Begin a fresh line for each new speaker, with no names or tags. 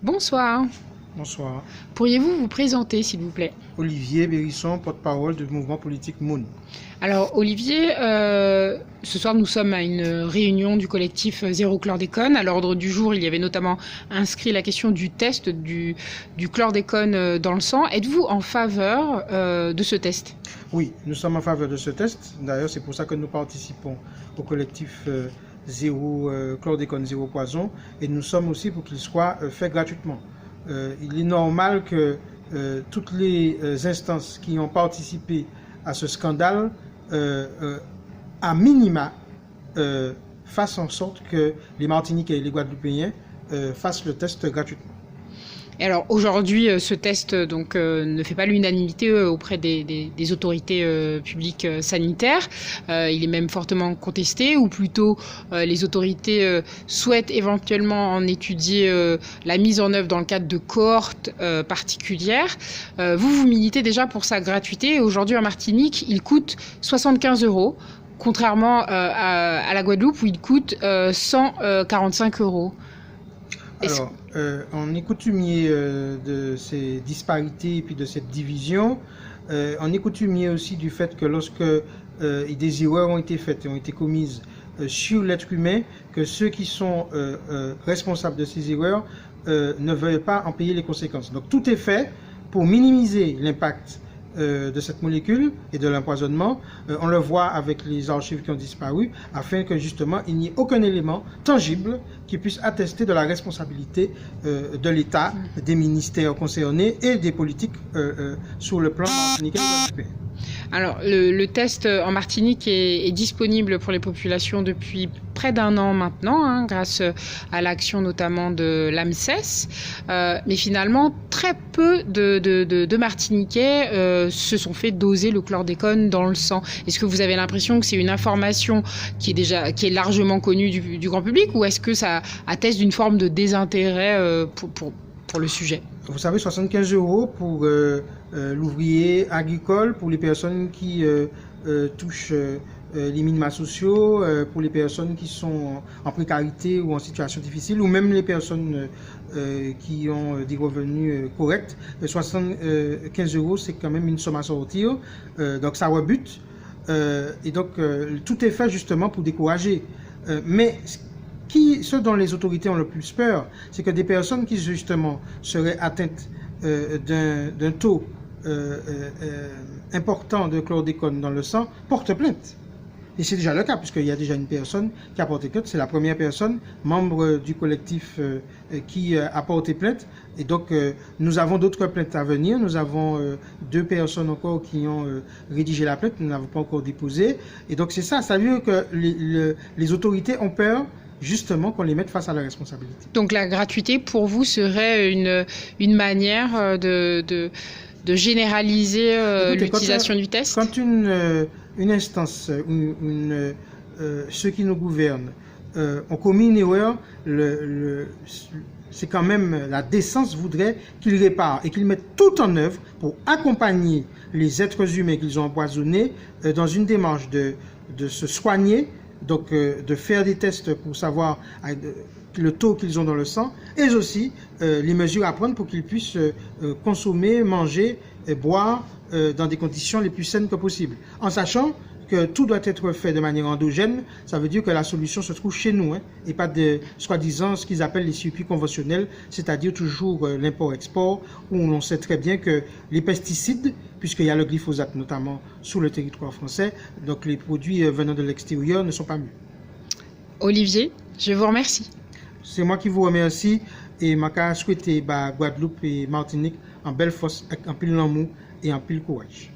Bonsoir.
Bonsoir.
Pourriez-vous vous présenter, s'il vous plaît?
Olivier Bérisson, porte-parole du mouvement politique Moon.
Alors, Olivier, ce soir, nous sommes à une réunion du collectif Zéro Chlordécone. À l'ordre du jour, il y avait notamment inscrit la question du test du chlordécone dans le sang. Êtes-vous en faveur de ce test?
Oui, nous sommes en faveur de ce test. D'ailleurs, c'est pour ça que nous participons au collectif Zéro Chlordécone, Zéro Poison. Et nous sommes aussi pour qu'il soit fait gratuitement. Il est normal que toutes les instances qui ont participé à ce scandale, à minima, fassent en sorte que les Martiniquais et les Guadeloupéens fassent le test gratuitement.
Et alors aujourd'hui, ce test ne fait pas l'unanimité auprès des autorités publiques sanitaires. Il est même fortement contesté, ou plutôt les autorités souhaitent éventuellement en étudier la mise en œuvre dans le cadre de cohortes particulières. Vous militez déjà pour sa gratuité. Et aujourd'hui en Martinique, il coûte 75 €. Contrairement à la Guadeloupe où il coûte 145 €.
Alors, on est coutumier de ces disparités et puis de cette division. On est coutumier aussi du fait que lorsque des erreurs ont été faites et ont été commises sur l'être humain, que ceux qui sont responsables de ces erreurs ne veulent pas en payer les conséquences. Donc tout est fait pour minimiser l'impact de cette molécule et de l'empoisonnement. On le voit avec les archives qui ont disparu, afin que justement il n'y ait aucun élément tangible qui puisse attester de la responsabilité de l'État, des ministères concernés et des politiques sur le plan martiniquais et guadeloupéen.
Alors, le test en Martinique est disponible pour les populations depuis près d'1 an maintenant, grâce à l'action notamment de l'AMSES. Mais finalement, très peu de Martiniquais se sont fait doser le chlordécone dans le sang. Est-ce que vous avez l'impression que c'est une information qui est largement connue du grand public, ou est-ce que ça atteste d'une forme de désintérêt pour le sujet?
Vous savez, 75 € pour l'ouvrier agricole, pour les personnes qui touchent les minima sociaux, pour les personnes qui sont en précarité ou en situation difficile, ou même les personnes qui ont des revenus corrects. 75 €, c'est quand même une somme à sortir, donc ça rebute. Et donc tout est fait justement pour décourager. Mais ce dont les autorités ont le plus peur, c'est que des personnes qui justement seraient atteintes d'un taux important de chlordécone dans le sang portent plainte. Et c'est déjà le cas, puisqu'il y a déjà une personne qui a porté plainte. C'est la première personne, membre du collectif, qui a porté plainte. Et donc, nous avons d'autres plaintes à venir. Nous avons 2 personnes encore qui ont rédigé la plainte. Nous n'avons pas encore déposé. Et donc, c'est ça. Ça veut dire que les autorités ont peur justement qu'on les mette face à la responsabilité.
Donc la gratuité pour vous serait une manière de généraliser l'utilisation du test?
Quand une instance, ceux qui nous gouvernent ont commis une erreur, c'est quand même la décence voudrait qu'ils réparent et qu'ils mettent tout en œuvre pour accompagner les êtres humains qu'ils ont empoisonnés dans une démarche de se soigner. Donc de faire des tests pour savoir le taux qu'ils ont dans le sang, et aussi les mesures à prendre pour qu'ils puissent consommer, manger, boire dans des conditions les plus saines que possible. En sachant que tout doit être fait de manière endogène, ça veut dire que la solution se trouve chez nous, et pas de soi-disant ce qu'ils appellent les circuits conventionnels, c'est-à-dire toujours l'import-export, où on sait très bien que les pesticides, puisqu'il y a le glyphosate notamment sur le territoire français, donc les produits venant de l'extérieur ne sont pas mûrs.
Olivier, je vous remercie.
C'est moi qui vous remercie, et je souhaite Guadeloupe et Martinique en belle force, en pile l'amour et en pile courage.